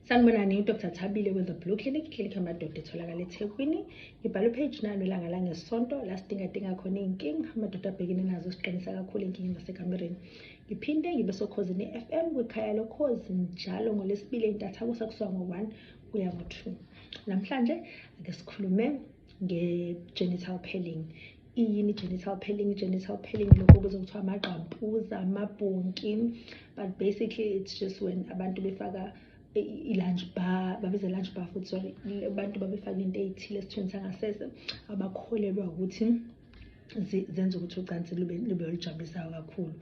Sanibonani, uDr. Thabile with the Blue Clinic yamadoda etholakala eThekwini. Ngibhala page 9 ilanga la ngesonto la sidinga khona inkinga amadoda abhekene nazo siqinisa kakhulu inkinga zasekamereni. Ngiphinde ngibe sokhosini FM kwikhaya lokhozi njalo ngolesibili entatha kusakusuka ngo1 kuya ngo2. Namhlanje ake sikhulume nge-genital peeling. Yini genital peeling? Genital peeling lokho kuzokuthiwa amaqampuza, amabhonki, but basically it's just when abantu befaka i-lunch bar, babiza lunch bar futhi, sorry, abantu babefaka into ey'thile esithweni sangasese abakholelwa ukuthi zenza ukuthi ucansi lube olujabulisayo kakhulu.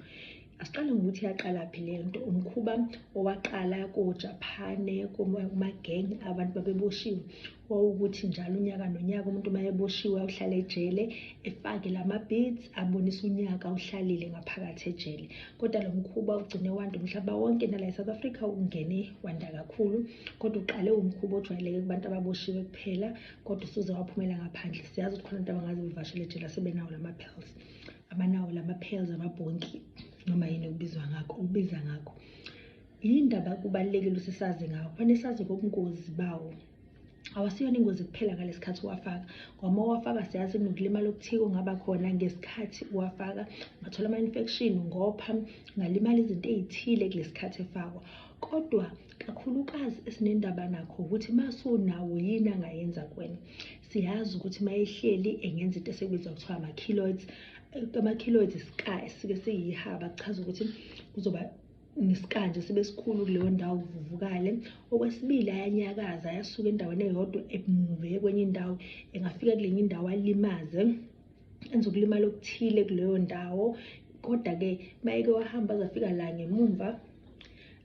Asiqale ngokuthi yaqalaphi le nto. Umkhuba owaqala ko-Japan kuma-gang abantu babeboshiwe wawukuthi njalo unyaka nonyaka umuntu uma eboshiwe awuhlala ejele efake lama-beads abonisa unyaka uhlalile ngaphakathi ejele. Kodwa lo mkhuba ugcine wanda umhlaba wonke nala eSouth Africa ungene wanda kakhulu, kodwa uqale umkhuba ojwayeleke kubantu ababoshiwe kuphela, kodwa usuze waphumela ngaphandle. Siyazi ukuthi khona abantu abangazi bevashele ejele sebenawo lama-pills, abanawo lama-pills, amabhonki noma yini ubiza ngakho. Yindaba kubalulekile ukuthi sazi ngawo, kufanele sazi ngobungozi bawo. Awasiyona ingozi kuphela ngalesikhathi uwafaka, ngoba uma uwafaka siyazi kunokulimala okuthile ongaba khona ngesikhathi uwafaka, ungathola ama-infection, ngopha, ungalimala izinto ey'thile kulesikhathi efakwa. Kodwa kakhulukazi esinendaba nakho ukuthi masunawo yini angayenza kuwena. Siyazi ukuthi mayehleli engenza into esekubizwa kuthiwa ama-keloids. Ama-keloids isika esike siyihaba, kuchaza ukuthi kuzoba nesikanje sibe sikhulu kuleyo ndawo kuvuvukale. Okwesibili ayanyakaza, ayasuka endaweni eyodwa emuve kwenye indawo, engafika kulenye indawo alimaze, enza ukulimala okuthile kuleyo ndawo. Kodwa-ke mayeke wahamba azafika la ngemumva,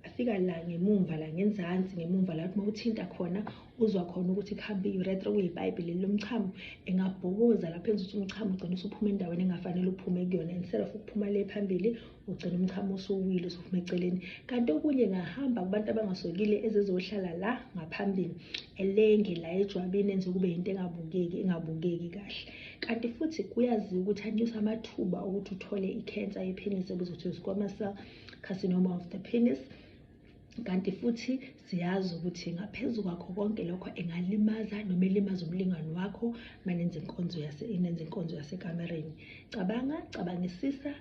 afika la ngemumva la ngenzansi, ngemumva la uma uthinta khona uzwa khona ukuthi kuhambe i-urethra, kuyipayipi leli lomchamo, engabhoboza lapho enza ukuthi umchamo ugcine usuphuma endaweni engafanele uphume kuyona. Instead of ukuphuma le phambili ugcine umchamo usuwile usuphuma eceleni. Kanti okunye ngahamba kubantu abangasokile ezezohlala la ngaphambili, elenge la ejwabini, enze kube yinto engabukeki kahle. Kanti futhi kuyaziwa ukuthi anyusa amathuba ukuthi uthole i-cancer yepenis ebizwa kuthiwa squamous cell carcinoma of the penis. Kanti futhi siyazi ukuthi ngaphezu kwakho konke lokho engalimaza noma elimaza umlingani wakho manenze inkonzo yasekamereni. Cabangisisa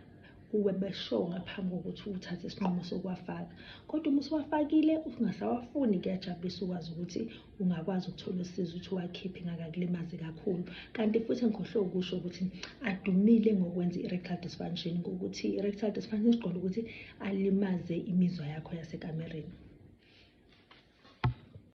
uwe besho ngaphambi kokuthi uthathe isinqumo sokuwafaka. Kodwa uma usuwafakile ungasawafuni, kuyajabulisa ukwazi ukuthi ungakwazi ukuthola usizo ukuthi uwakhiphe ngakakulimazi kakhulu. Kanti futhi ngikhohlwe ukusho ukuthi adumile ngokwenza i-erectile dysfunction, ngokuthi i-erectile dysfunction siqonda ukuthi alimaze imizwa yakho yasekamereni.